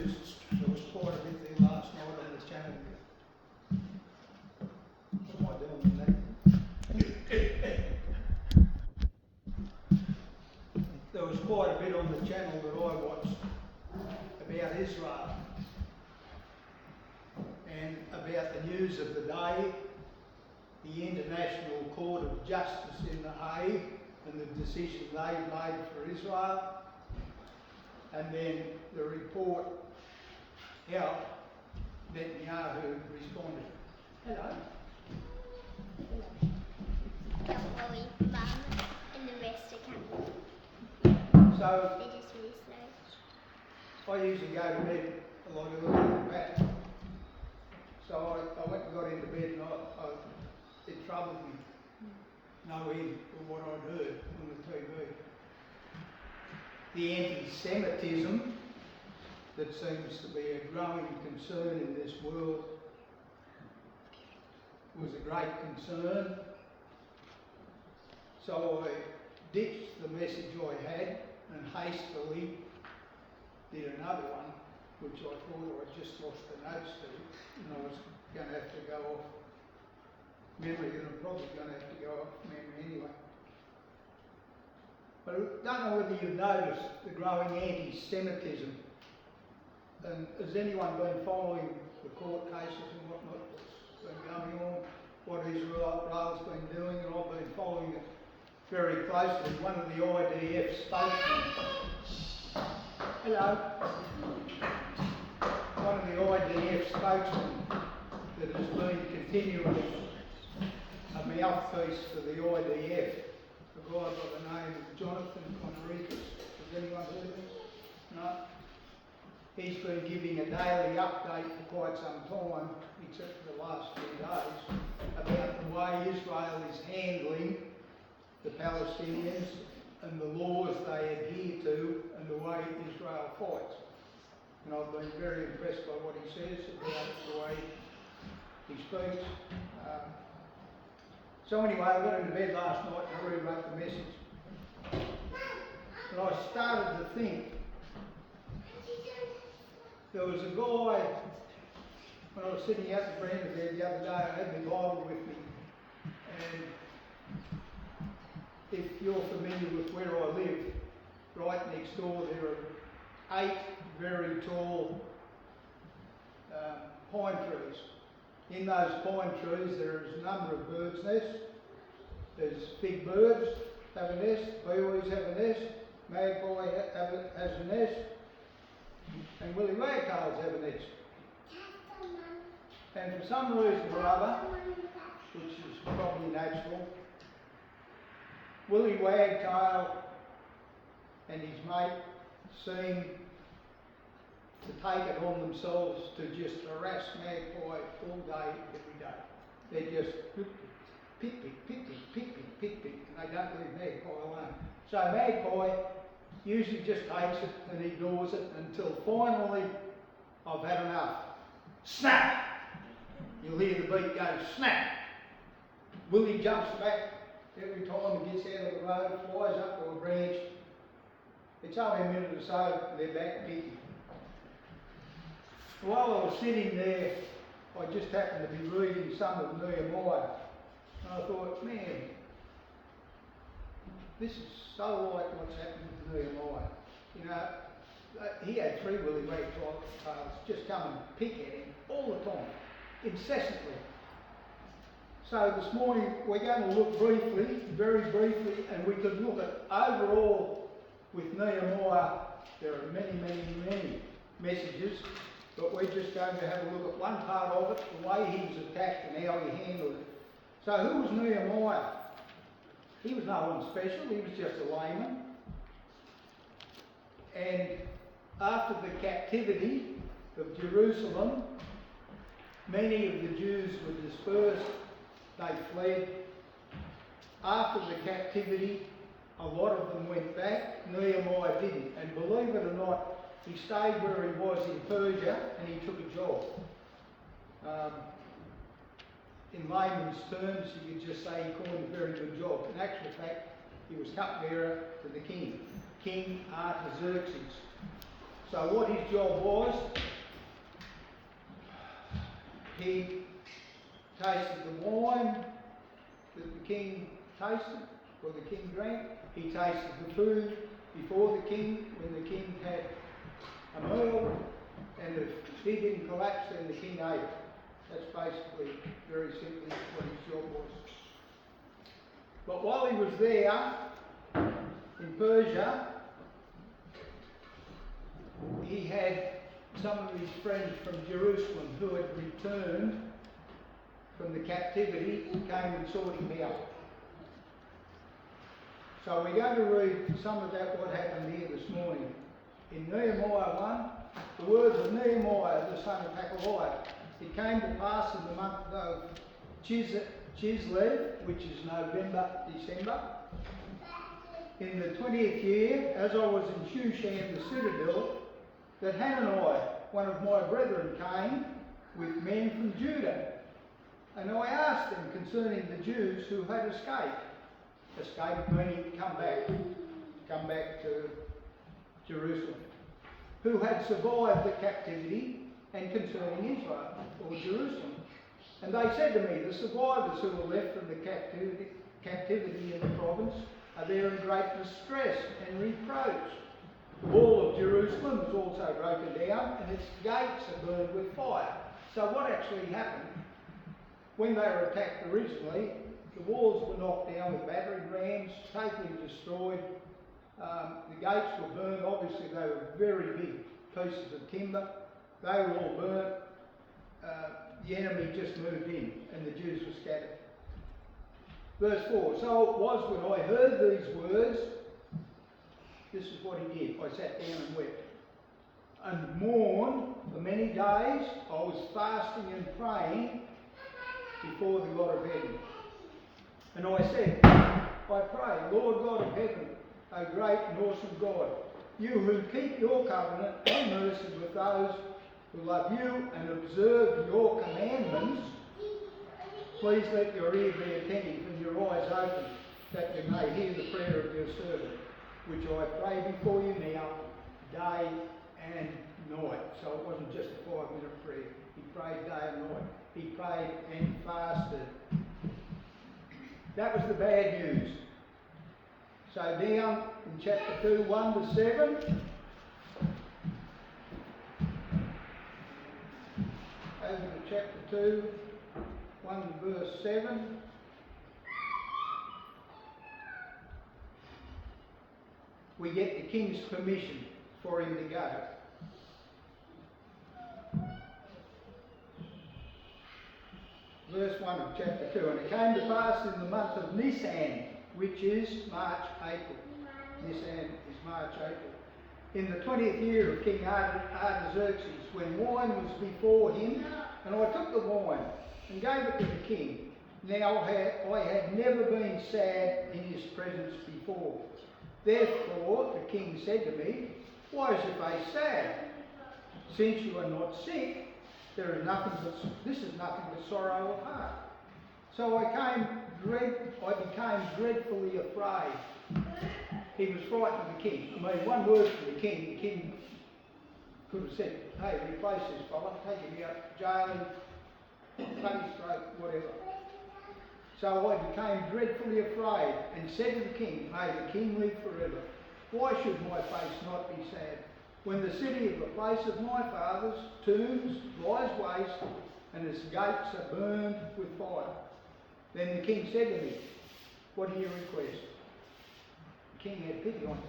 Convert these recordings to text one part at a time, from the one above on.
there was quite a bit there last night on the channel. What am I doing with that? There was quite a bit on the channel that I watched about Israel and about the news of the day, the International Court of Justice in The Hague and the decision they've made for Israel, and then the report how Netanyahu responded. Hello. Don't worry, Mum and the rest are coming. So They're just really slow. I usually go to bed a lot earlier than that. So I went and got into bed and it troubled me no end of what I'd heard on the TV. The anti-Semitism that seems to be a growing concern in this world was a great concern. So I ditched the message I had and hastily did another one, which I thought I'd just lost the notes to, and I was going to have to go off memory, and I'm probably going to have to go off memory anyway. But I don't know whether you've noticed the growing anti-Semitism, and has anyone been following the court cases and whatnot that's been going on, what Israel's been doing, and I've been following it very closely. One of the IDF spokesmen, hello, one of the IDF spokesmen that has been continually a mouthpiece for the IDF, a guy by the name of Jonathan Conricus. Has anyone heard of him? No? He's been giving a daily update for quite some time, except for the last few days, about the way Israel is handling the Palestinians and the laws they adhere to and the way Israel fights. And I've been very impressed by what he says about the way he speaks. So anyway, I got into bed last night and I rewrote the message. And I started to think, there was a guy, when I was sitting out the veranda there the other day, I had my Bible with me, and if you're familiar with where I live, right next door there are 8 very tall pine trees. In those pine trees there is a number of birds' nests. There's big birds have a nest, peewees have a nest, magpie has a nest, and willy wagtails have a nest. And for some reason or other, which is probably natural, Willy Wagtail and his mate seem to take it on themselves to just harass magpie all day, every day. They're just pick, and they don't leave magpie alone. So magpie usually just takes it and ignores it until finally, I've had enough. Snap! You'll hear the beat go, snap! Willie jumps back every time he gets out of the road, flies up to a branch. It's only a minute or so, and they're back picking. While I was sitting there, I just happened to be reading some of Nehemiah, and I thought, man, this is so like what's happening to Nehemiah. You know, he had 3 willy wagtails just come and pick at him all the time, incessantly. So this morning we're going to look briefly, very briefly, and we could look at overall with Nehemiah. There are many messages, but we're just going to have a look at one part of it, the way he was attacked and how he handled it. So who was Nehemiah? He was no one special, he was just a layman. And after the captivity of Jerusalem, many of the Jews were dispersed, they fled. After the captivity, a lot of them went back. Nehemiah didn't. And believe it or not, he stayed where he was in Persia and he took a job. In layman's terms, you could just say he coined a very good job. In actual fact, he was cupbearer to the king, King Artaxerxes. So what his job was, he tasted the wine that the king tasted, or the king drank. He tasted the food before the king, when the king had a meal, and if he didn't collapse, then the king ate it. That's basically, very simply, what his job was. But while he was there, in Persia, he had some of his friends from Jerusalem who had returned from the captivity, came and sought him out. So we're going to read some of that, what happened here this morning. In Nehemiah 1, the words of Nehemiah, the son of Hakaliah. It came to pass in the month of Chislev, which is November, December, in the 20th year, as I was in Shushan the citadel, that Hananiah, one of my brethren, came with men from Judah. And I asked them concerning the Jews who had escaped. Escaped meaning come back to Jerusalem. Who had survived the captivity, and concerning Israel, or Jerusalem. And they said to me, the survivors who were left from the captivity in the province are there in great distress and reproach. The wall of Jerusalem is also broken down, and its gates are burned with fire. So what actually happened? When they were attacked originally, the walls were knocked down with battering rams, totally destroyed. The gates were burned. Obviously, they were very big pieces of timber. They were all burnt. The enemy just moved in, and the Jews were scattered. Verse 4, so it was when I heard these words, this is what he did. I sat down and wept, and mourned for many days. I was fasting and praying before the God of heaven. And I said, I pray, Lord God of heaven, O great and awesome God, you who keep your covenant and mercy with those who love you and observe your commandments, please let your ear be attentive and your eyes open, that you may hear the prayer of your servant, which I pray before you now, day and night. So it wasn't just a 5-minute prayer. He prayed day and night. He prayed and fasted. That was the bad news. So down in chapter 2, 1 to 7. Over to chapter 2, 1 to verse 7. We get the king's permission for him to go. Verse 1 of chapter 2. And it came to pass in the month of Nisan, which is March, April. Nisan is March, April. In the 20th year of King Artaxerxes, when wine was before him, and I took the wine and gave it to the king. Now I had never been sad in his presence before. Therefore the king said to me, why is your face sad? Since you are not sick, this is nothing but sorrow of heart. So I became dreadfully afraid. He was frightened of the king. I mean, one word from the king could have said, hey, replace this fella, take him out, jail him, cut his throat, whatever. So I became dreadfully afraid and said to the king, may the king live forever. Why should my face not be sad, when the city of the place of my fathers' tombs lies waste, and its gates are burned with fire? Then the king said to me, what do you request? The king had pity on him.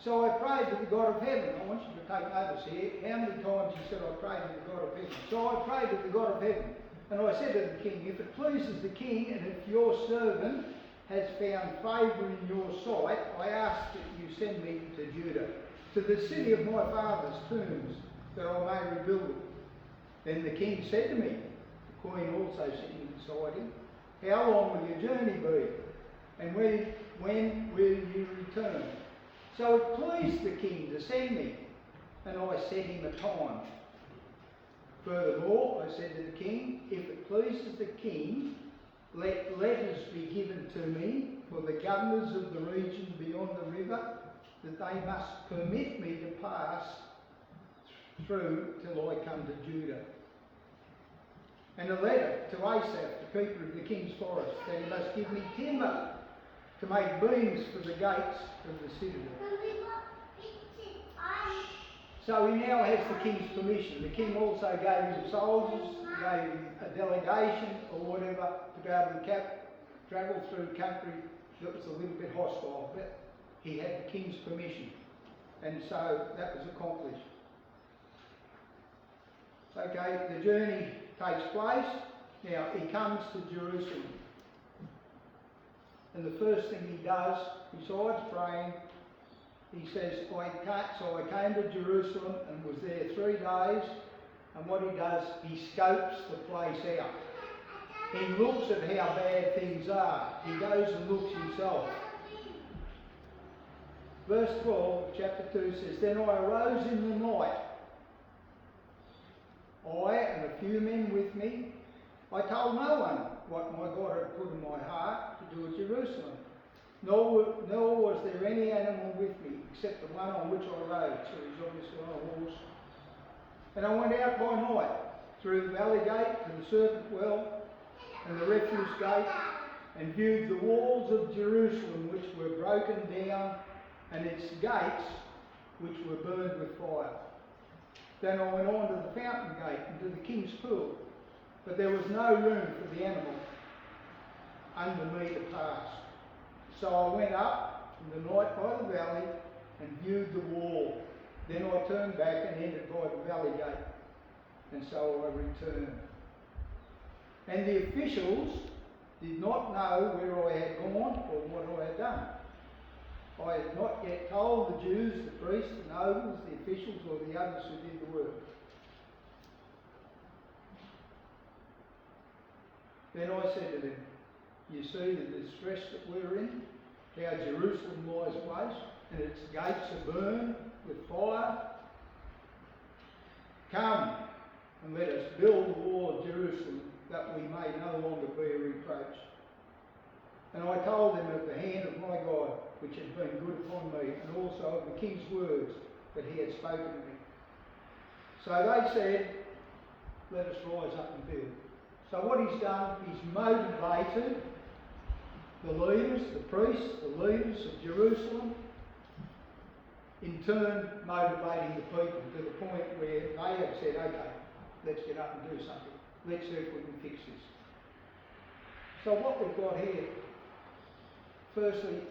So I prayed to the God of heaven. I want you to take notice here. How many times he said, I prayed to the God of heaven. So I prayed to the God of heaven. And I said to the king, if it pleases the king, and if your servant has found favour in your sight, I ask that you send me to Judah, to the city of my father's tombs, that I may rebuild it. Then the king said to me, the queen also sitting beside him, how long will your journey be? And when will you return? So it pleased the king to send me, and I set him a time. Furthermore, I said to the king, if it pleases the king, let letters be given to me for the governors of the region beyond the river, that they must permit me to pass through till I come to Judah. And a letter to Asaph, the keeper of the king's forest, that he must give me timber to make beams for the gates of the citadel. So he now has the king's permission. The king also gave him soldiers, gave him a delegation or whatever to be able to travel through country that was a little bit hostile, but he had the king's permission, and so that was accomplished. Okay, the journey takes place. Now he comes to Jerusalem, and the first thing he does, besides praying, he says, so I came to Jerusalem and was there 3 days, and what he does, he scopes the place out. He looks at how bad things are. He goes and looks himself. Verse 12 of chapter 2 says, then I arose in the night, I and a few men with me. I told no one what my God had put in my heart to do at Jerusalem. Nor was there any animal with me, except the one on which I rode. So he's obviously on a horse. And I went out by night, through the valley gate to the serpent well, and the refuse gate, and viewed the walls of Jerusalem, which were broken down, and its gates, which were burned with fire. Then I went on to the fountain gate and to the king's pool, but there was no room for the animal under me to pass. So I went up in the night by the valley and viewed the wall. Then I turned back and entered by the valley gate, and so I returned. And the officials did not know where I had gone or what I had done. I had not yet told the Jews, the priests, the nobles, the officials, or the others who did the work. Then I said to them, you see the distress that we're in, how Jerusalem lies waste, and its gates are burned with fire. Come and let us build the wall of Jerusalem, that we may no longer be a reproach. And I told them of the hand of my God, which had been good upon me, and also of the king's words that he had spoken to me. So they said, let us rise up and build. So what he's done, he's motivated the leaders, the priests, the leaders of Jerusalem, in turn motivating the people to the point where they have said, okay, let's get up and do something. Let's see if we can fix this. So what we've got here, firstly,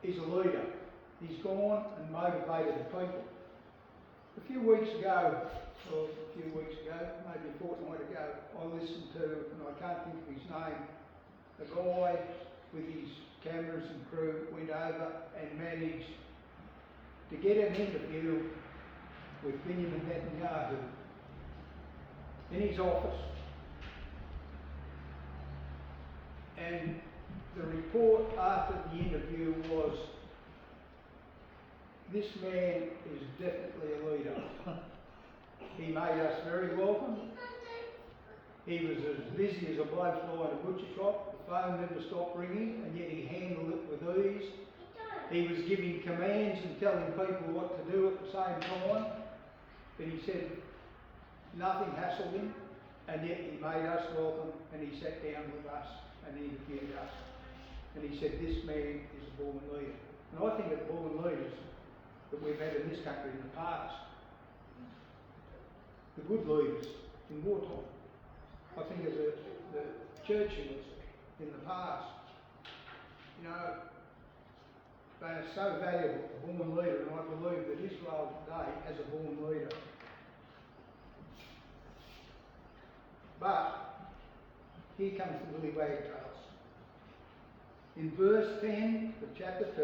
is a leader. He's gone and motivated the people. A few weeks ago, maybe a fortnight ago, I listened to, and I can't think of his name, a guy with his cameras and crew went over and managed to get an interview with Benjamin Netanyahu in his office. And the report after the interview was, this man is definitely a leader. He made us very welcome. He was as busy as a blowfly in a butcher shop. The phone never stopped ringing, and yet he handled it with ease. He was giving commands and telling people what to do at the same time. But he said nothing hassled him, and yet he made us welcome, and he sat down with us and interviewed us. And he said, this man is a born leader. And I think of born leaders that we've had in this country in the past, the good leaders in wartime. I think of the Churchills in the past. You know, they are so valuable, a born leader, and I believe that Israel today has a born leader. But here comes the Willy Wagtails. In verse 10 of chapter 2,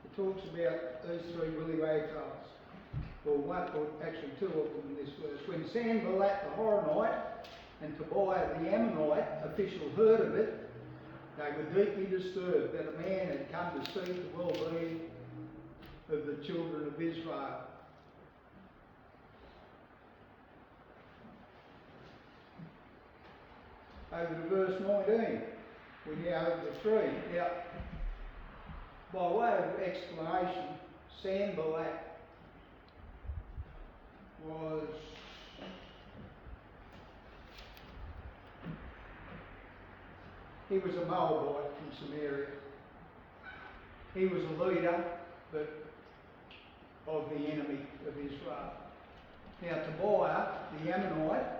it talks about those 3 Willy Wagtails. Or one, or actually 2 of them in this verse. When Sanballat the Horonite and Tobiah the Ammonite official heard of it, they were deeply disturbed that a man had come to seek the well-being of the children of Israel. Over to verse 19, we now have the 3. Now, By way of explanation, Sanballat was he was a Moabite from Samaria. He was a leader, but of the enemy of Israel. Now Tobiah, the Ammonite,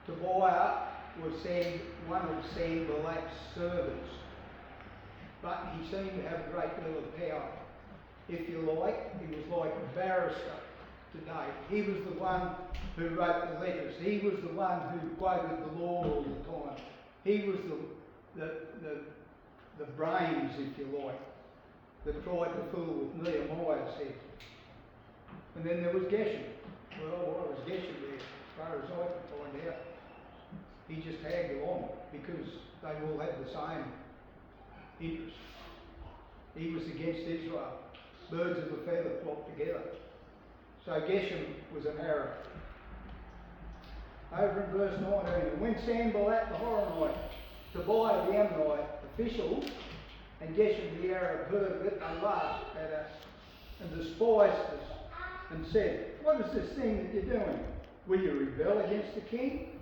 Tobiah was one of Sanballat's servants, but he seemed to have a great deal of power. If you like, he was like a barrister today. He was the one who wrote the letters. He was the one who quoted the law all the time. He was the brains, if you like, that tried to fool with Nehemiah's head. And then there was Geshem. Well, why was Geshem there? As far as I could find out, he just tagged along because they all had the same interest. He was against Israel. Birds of a feather flock together. So Geshem was an Arab. Over in verse 19, and when Sanballat the Horonite, Tobiah the Ammonite officials, and Geshem the Arab heard of it, they laughed at us and despised us and said, "What is this thing that you're doing? Will you rebel against the king?"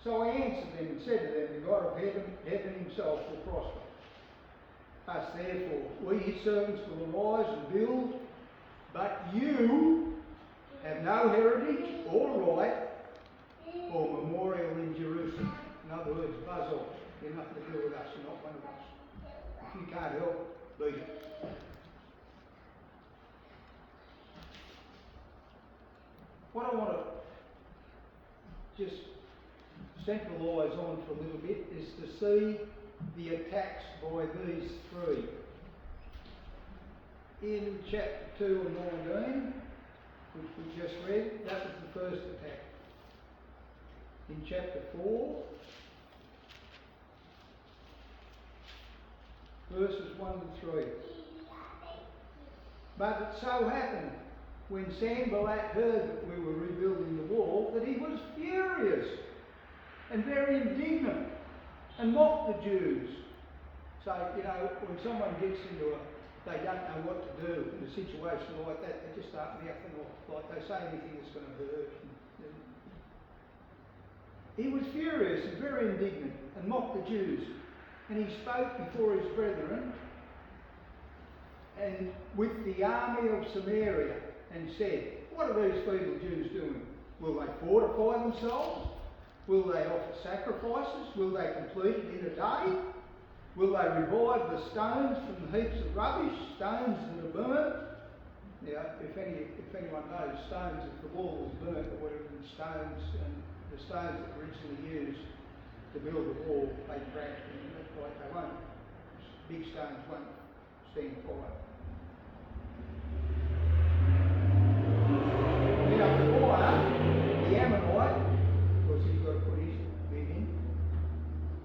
So I answered them and said to them, "The God of heaven himself will prosper us therefore. We his servants will arise and build, but you have no heritage or right or memorial in Jerusalem." In other words, buzz off. You're nothing to do with us. You're not one of us. If you can't help, beat it. What I want to just centralise on for a little bit is to see the attacks by these three. In chapter 2 and 19, which we just read, that was the first attack. In chapter 4, verses 1 to 3. But it so happened, when Sanballat heard that we were rebuilding the wall, that he was furious and very indignant and mocked the Jews. So, when someone gets into they don't know what to do in a situation like that, they just start mouthing off, like they say anything that's going to hurt. He was furious and very indignant and mocked the Jews. And he spoke before his brethren and with the army of Samaria and said, "What are these feeble Jews doing? Will they fortify themselves? Will they offer sacrifices? Will they complete it in a day? Will they revive the stones from the heaps of rubbish, stones that are burnt?" Now, if anyone knows, stones, if the wall was burnt or whatever, and the stones that were originally used to build the wall, they cracked and they won't. Big stones won't stand fire. Now, Tobiah, the Ammonite, of course he's got to put his bit in,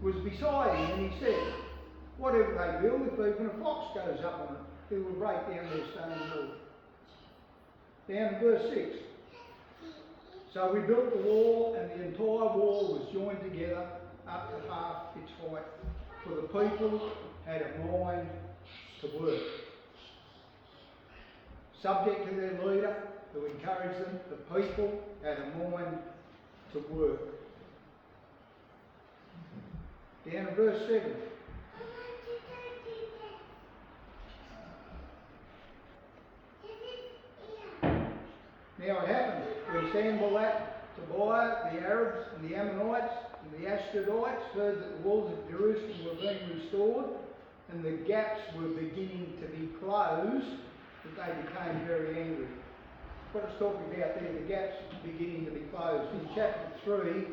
was beside him, and he said, "Whatever they build, if even a fox goes up on it, it will break down their stone wall." Down to verse 6. So we built the wall, and the entire wall was joined together up to half its height, for the people had a mind to work. Subject to their leader, who encouraged them, the people had a mind to work. Down to verse 7. Now it happened when Sanballat, Tobiah, the Arabs and the Ammonites and the Ashdodites heard that the walls of Jerusalem were being restored and the gaps were beginning to be closed, that they became very angry. What it's talking about there, the gaps beginning to be closed. In chapter 3,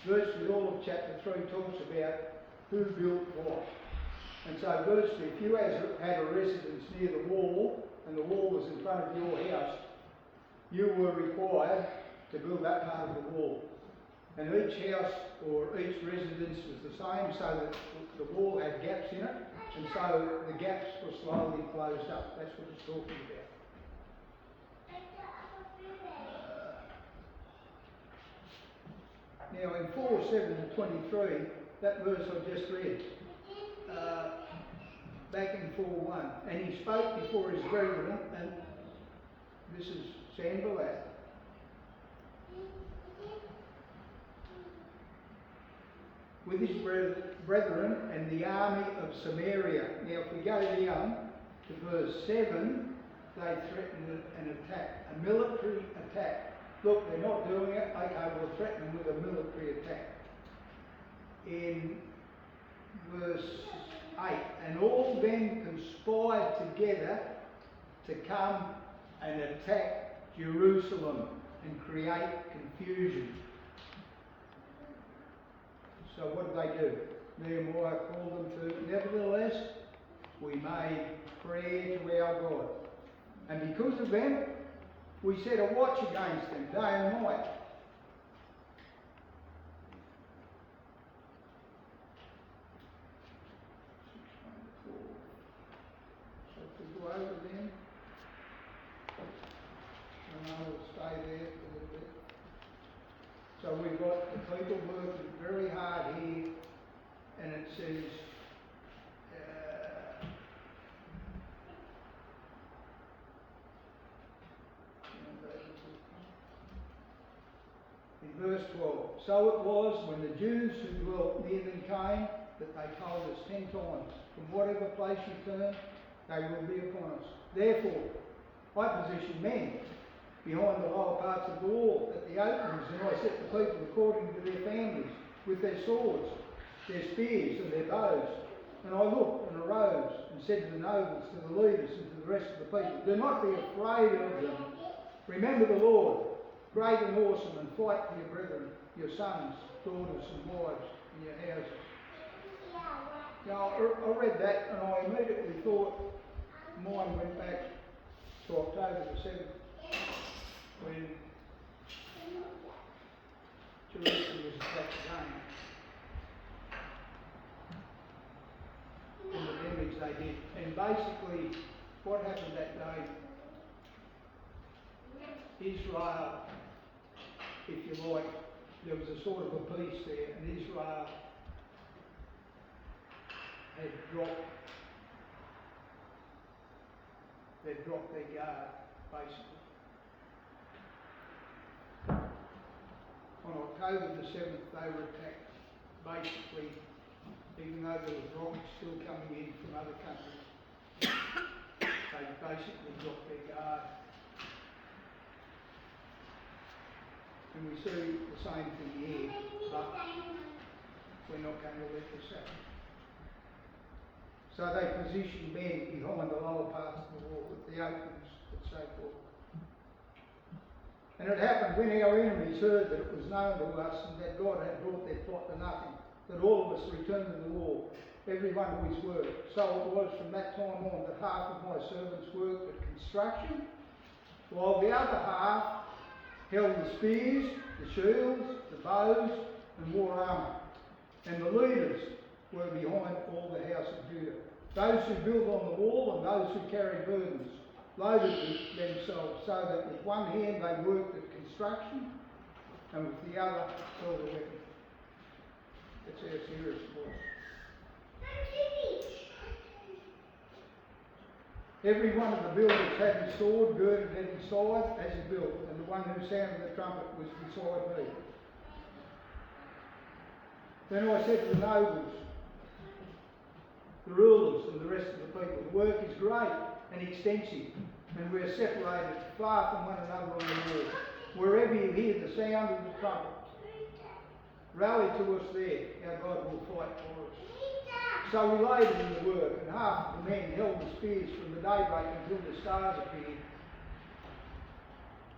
virtually all of chapter 3 talks about who built what. And so virtually, if you had a residence near the wall and the wall was in front of your house, you were required to build that part of the wall. And each house or each residence was the same, so that the wall had gaps in it, and so the gaps were slowly closed up. That's what it's talking about. Now in 4:7 to 23, that verse I just read, back in 4:1. And he spoke before his brethren, and this is Sanballat, with his brethren and the army of Samaria. Now, if we go down to verse 7, they threatened an attack, a military attack. Look, they're not doing it. Okay, we'll threaten them with a military attack. In verse 8, and all them conspired together to come and attack Jerusalem and create confusion. So what did they do? Nehemiah called them to, nevertheless, we made prayer to our God. And because of them, we set a watch against them day and night. So if we go over them, and I will stay there for a little bit. So we've got the people working very hard here, and it says, in verse 12, so it was when the Jews who dwelt near them came that they told us 10 times, from whatever place you turn, they will be upon us. Therefore, I positioned men behind the lower parts of the wall at the openings, and I set the people according to their families, with their swords, their spears and their bows. And I looked and arose and said to the nobles, to the leaders and to the rest of the people, do not be afraid of them. Remember the Lord, great and awesome, and fight for your brethren, your sons, daughters and wives in your houses. Now, I read that and I immediately thought, mine went back to October the 7th, when Jerusalem was attacked again. And the damage they did. And basically, what happened that day, Israel, if you like, there was a sort of a peace there, and Israel had dropped their guard, basically. On October the 7th, they were attacked. Basically, even though there was rockets still coming in from other countries, they basically dropped their guard. And we see the same thing here, but we're not going to let this happen. So they positioned men behind the lower parts of the wall, at the openings, and so forth. And it happened when our enemies heard that it was known to us and that God had brought their plot to nothing, that all of us returned to the wall, every one to his work. So it was from that time on that half of my servants worked at construction, while the other half held the spears, the shields, the bows, and wore armour. And the leaders were behind all the house of Judah. Those who built on the wall and those who carried burdens loaded themselves, so that with one hand they worked at construction and with the other held a weapon. That's how serious it was. Every one of the builders had his sword girded at his side as he built, and the one who sounded the trumpet was beside me. Then I said to the nobles, the rulers and the rest of the people, the work is great and extensive, and we are separated far from one another on the wall. Wherever you hear the sound of the trumpet, rally to us there, our God will fight for us. So we laboured in the work, and half of the men held the spears from the daybreak until the stars appeared.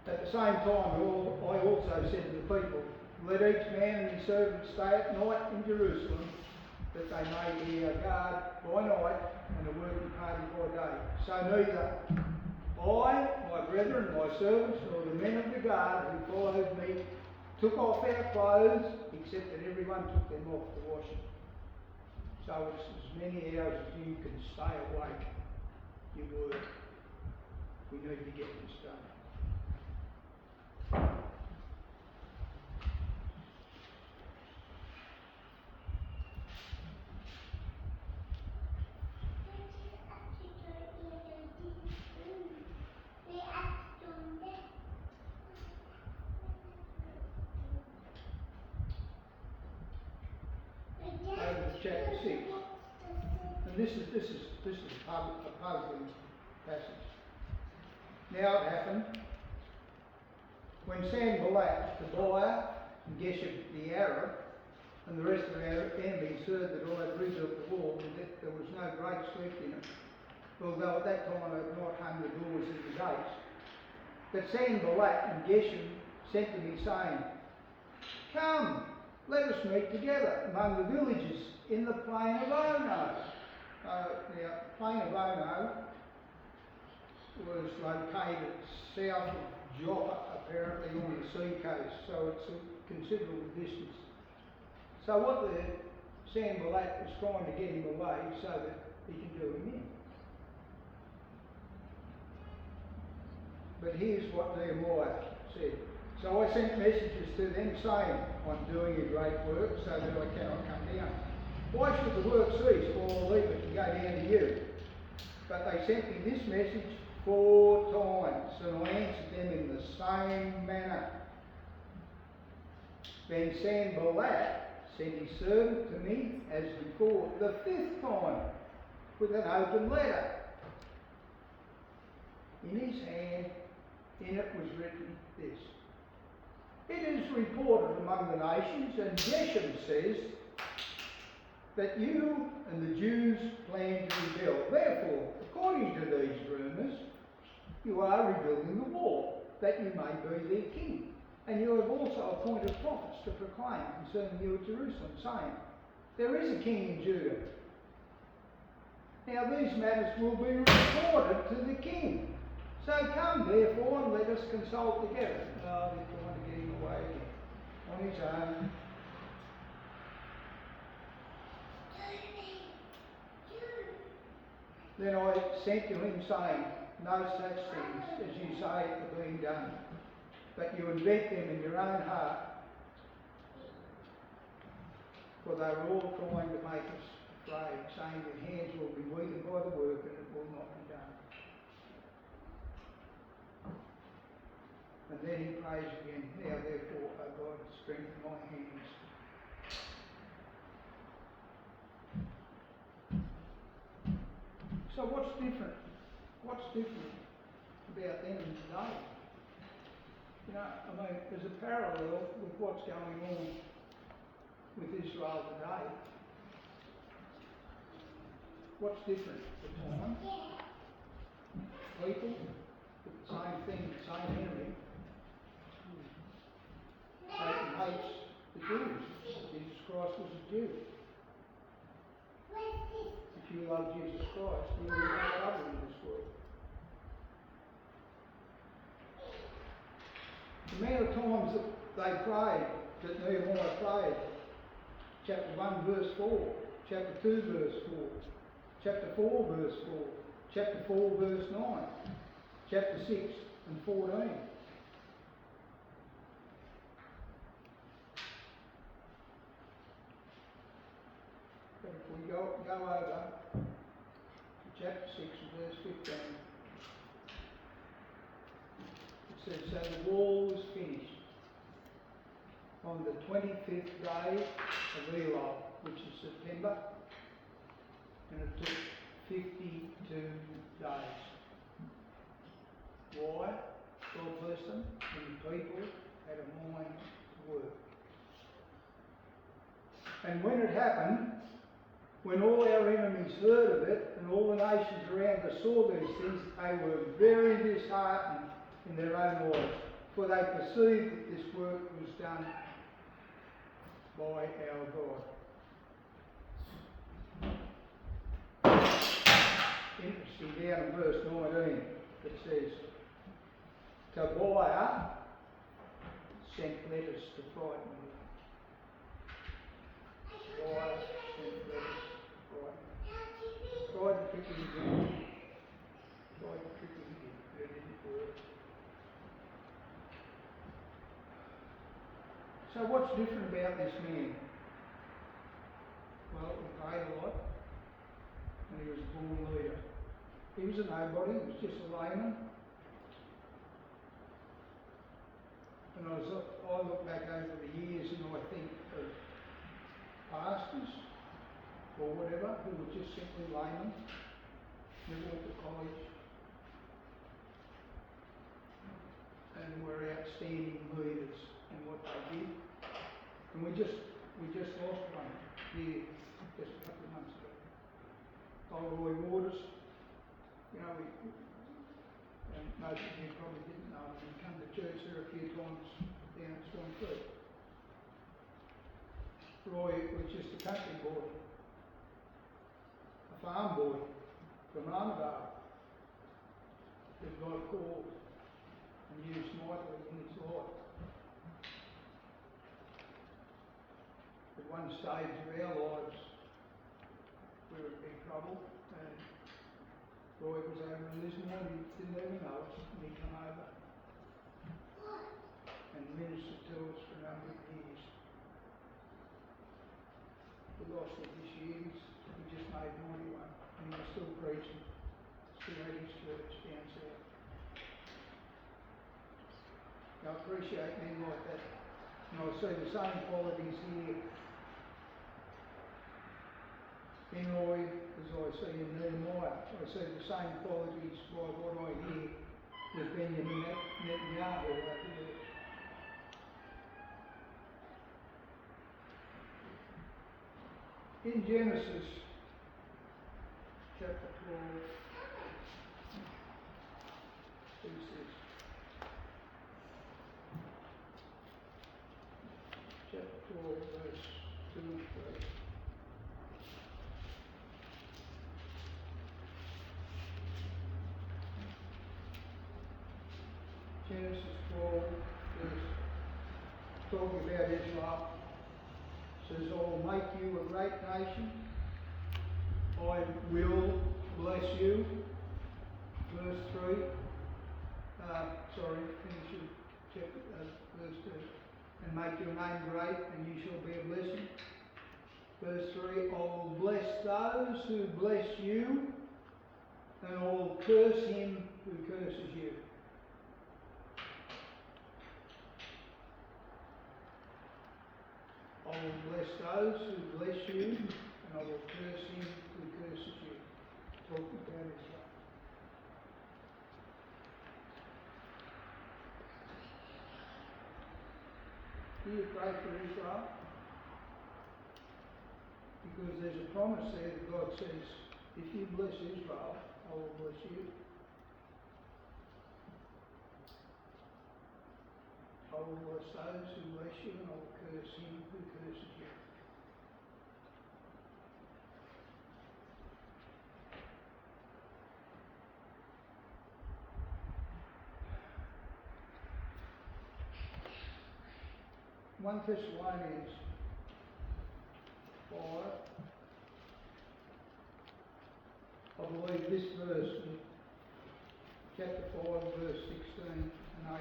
At the same time, I also said to the people, let each man and his servant stay at night in Jerusalem, that they may be a guard by night and a working party by day. So neither I, my brethren, my servants, nor the men of the guard who followed me took off our clothes, except that everyone took them off to wash it. So it's as many hours as you can stay awake, you work. We need to get this done. this is a puzzling passage. Now it happened when Sanballat, the buyer, and Geshem the Arab, and the rest of our enemies heard that I had rebuilt the wall, and that there was no breaks left in it, although at that time I had not hung the doors and the gates. But Sanballat and Geshem sent to me, saying, Come, let us meet together among the villages in the plain of Ono. The plain of Ono was located south of Joppa, apparently on the sea coast, so it's a considerable distance. So what the Sanballat was trying to get him away so that he can do him in. But here's what Nehemiah said. So I sent messages to them saying, I'm doing a great work so that I cannot come down. Why should the work cease for I'll leave it to go down to you? But they sent me this message 4 times, and I answered them in the same manner. Then Sanballat sent his servant to me as before, the 5th time, with an open letter. In his hand, in it was written this: It is reported among the nations, and Geshem says, that you and the Jews plan to rebuild. Therefore, according to these rumours, you are rebuilding the wall, that you may be their king. And you have also appointed prophets to proclaim concerning you at Jerusalem, saying, There is a king in Judah. Now these matters will be reported to the king. So come, therefore, and let us consult together. Oh, they're trying to get him away again, on his own. Then I sent to him, saying, No such things as you say are being done, but you invent them in your own heart. For they were all trying to make us afraid, saying your hands will be weakened by the work and it will not be done. And then he prays again, Now therefore, O God, strengthen my hands. So what's different? What's different about them and today? You know, I mean, there's a parallel with what's going on with Israel today. What's different? The time, people, the same thing, the same enemy. Satan hates the Jews. Jesus Christ was a Jew. If you love Jesus Christ, you will have trouble in this world. The amount of times that they prayed, that Nehemiah prayed, chapter 1 verse 4, chapter 2 verse 4, chapter 4 verse 4, chapter 4 verse 9, chapter 6 and 14. But if we go over to chapter 6 and verse 15, it says, So the wall was finished on the 25th day of Elul, which is September, and it took 52 days. Why? God bless them, and the people had a mind to work. And when it happened, when all our enemies heard of it, and all the nations around us saw these things, they were very disheartened in their own lives, for they perceived that this work was done by our God. Interesting, down in verse 19, it says, Tobiah sent letters to frighten you. Tobiah sent letters to frighten you. Tried to trick him again. Tried to trick him again, but it didn't work. So what's different about this man? Well, he paid a lot, and he was a born leader. He was a nobody, he was just a layman. And I look back over the years and I think of pastors or whatever, who were just simply laymen, never went to college, and were outstanding leaders in what they did. And we just lost one here just a couple of months ago. Old Roy Waters, you know, and most of you probably didn't know him. He come to church there a few times down at Swan Creek. Roy was just a country boy, a farm boy from Armadale, that God called and used mightily in his life. At one stage of our lives, we were in big trouble, and Roy was over in Lismore, and he didn't even know us, and he came over and ministered to us for a number of years. We lost him this year. He just made 91, and he was still preaching, still at his church down south. I appreciate men like that, and I see the same qualities here in Roy as I see in Nehemiah. I see the same qualities by what I hear with Benjamin Netanyahu over there. In Genesis chapter 12, he says, chapter 12, verse 2 and 3. Genesis 12, verse talking about Israel, says, I will make you a great nation. I will bless you. Verse 3. Finish your chapter, verse 2. And make your name great, and you shall be a blessing. Verse 3. I will bless those who bless you, and I will curse him who curses you. I will bless those who bless you, and I will curse him who curses you. Talking about Israel. Do you pray for Israel? Because there's a promise there that God says, if you bless Israel, I will bless you. I will bless those who bless you, and I will curse him who curses you. One Thessalonians 5, I believe this verse, chapter 5, verse 16 and 18,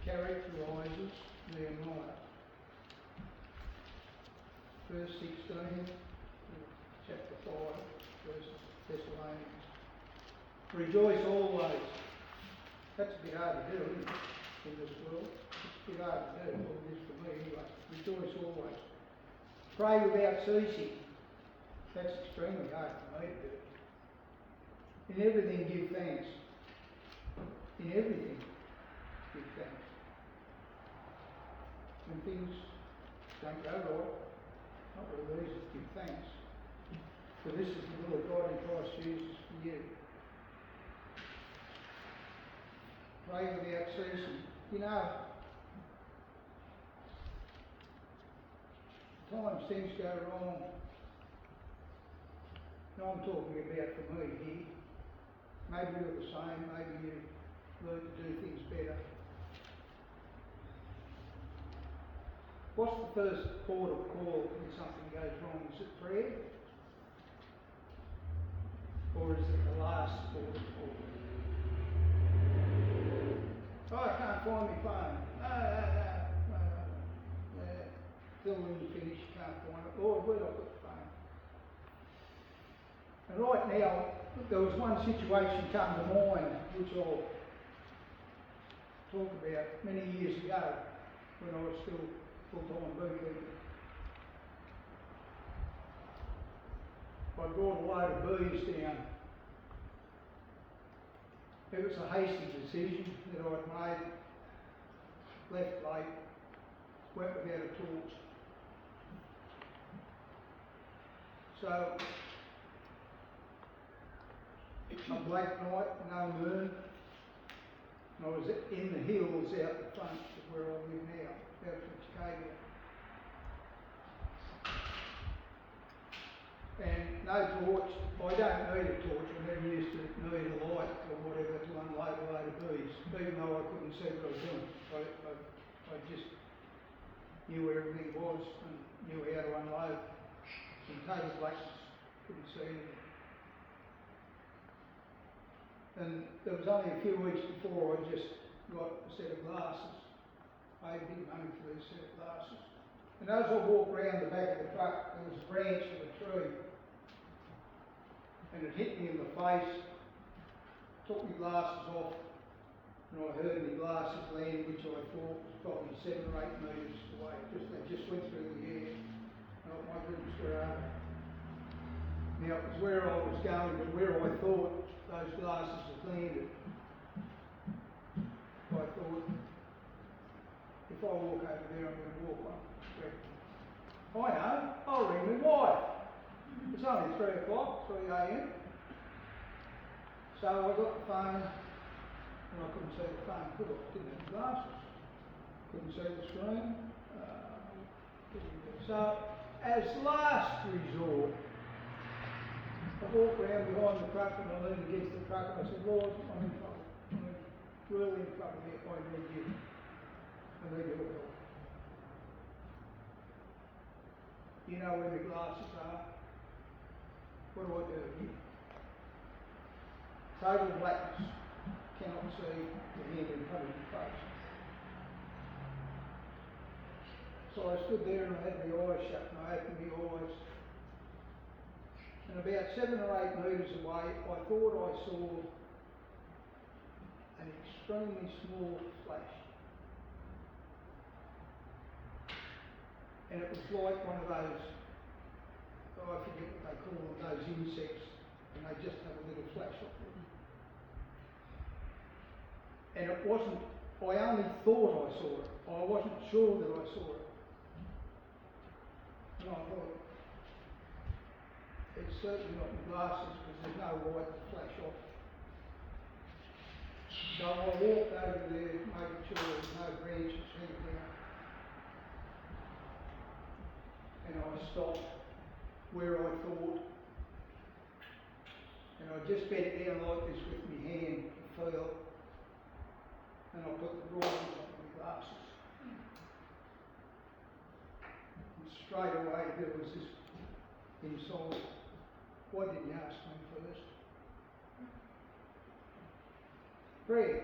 characterises Nehemiah. Verse 16, chapter 5, verse Thessalonians. Rejoice always. That's a bit hard to do, isn't it, in this world? It's a bit hard to do, well it is for me anyway. Rejoice always. Pray without ceasing. That's extremely hard for me to do. In everything give thanks. In everything give thanks. When things don't go right, not really easy to give thanks. For this is the will of God in Christ Jesus for you. Pray without ceasing. You know, times things go wrong. No, I'm talking about for me here. Maybe you're the same, maybe you've learned to do things better. What's the first port of call when something goes wrong? Is it prayer? Or is it the last port of call? Oh, I can't find my phone. No. Till when you finish, you can't find it. Lord, where'd I put the phone? And right now, there was one situation come to mind, which I'll talk about many years ago, when I was still full-time beekeeping. I brought a load of bees down. It was a hasty decision that I'd made. Left late, went without a torch. So, a black night, no moon, and I was in the hills out the front of where I live now, out from Chicago. And no torch. I don't need a torch. I never used to need a light or whatever to unload a load of bees, even though I couldn't see what I was doing. I just knew where everything was and knew how to unload. And total blackness, couldn't see anything. And there was only a few weeks before I just got a set of glasses. I paid big money for this set of glasses. And as I walked round the back of the truck, there was a branch of a tree. And it hit me in the face, took my glasses off, and I heard my glasses land, which I thought was probably 7 or 8 metres away. They just went through the air. Oh, my goodness, where are they? Now, it was where I was going, but where I thought those glasses had landed. I thought, if I walk over there, I'm going to walk on. I know, I'll ring my wife. It's only 3 o'clock, 3 a.m. So I got the phone, and I couldn't see the phone because I didn't have glasses. Couldn't see the screen. So, as last resort, I walked around behind the truck and I leaned against the truck and I said, Lord, I'm in trouble. I'm really in trouble here. I need you. I need your help. You know where the glasses are? What do I do? Total blackness. Cannot see the hand in front of your face. So I stood there and I had my eyes shut and I opened my eyes. And about 7 or 8 metres away, I thought I saw an extremely small flash. And it was like one of those, I forget what they call them, those insects, and they just have a little flash of them. And it wasn't, I only thought I saw it. I wasn't sure that I saw it. And I thought, it's certainly not my glasses because there's no light to flash off. So I walked over there, making sure there was no branches hanging down. And I stopped where I thought, and I just bent down like this with my hand to feel, and I put the drawers on my glasses. And straight away there was this insult. Why didn't you ask me first? Prayer.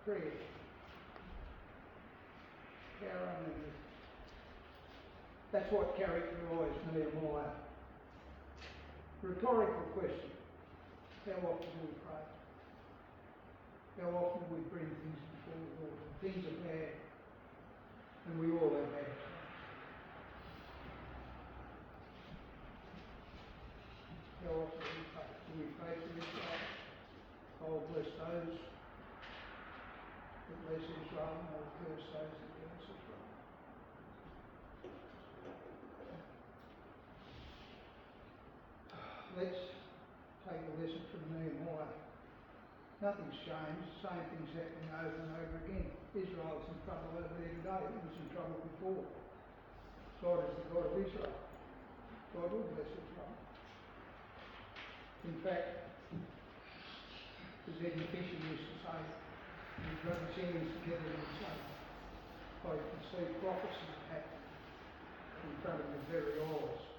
Prayer. Power unlimited. That's what characterised Nehemiah. Rhetorical question. How often do we pray? How often do we bring things before the Lord? Things are bad. And we all have bad times. How often do we pray? Do we pray for Israel? Oh, bless those that bless Israel, and oh, curse those that curse Israel. Let's take a lesson from Nehemiah. Nothing's changed, the same thing's happening over and over again. Israel's in trouble over there today, it was in trouble before. God is the God of Israel. God will bless Israel. In fact, as Eddie Fischer used to say, you've got his hands together and say, I can see prophecy happen in front of your very eyes.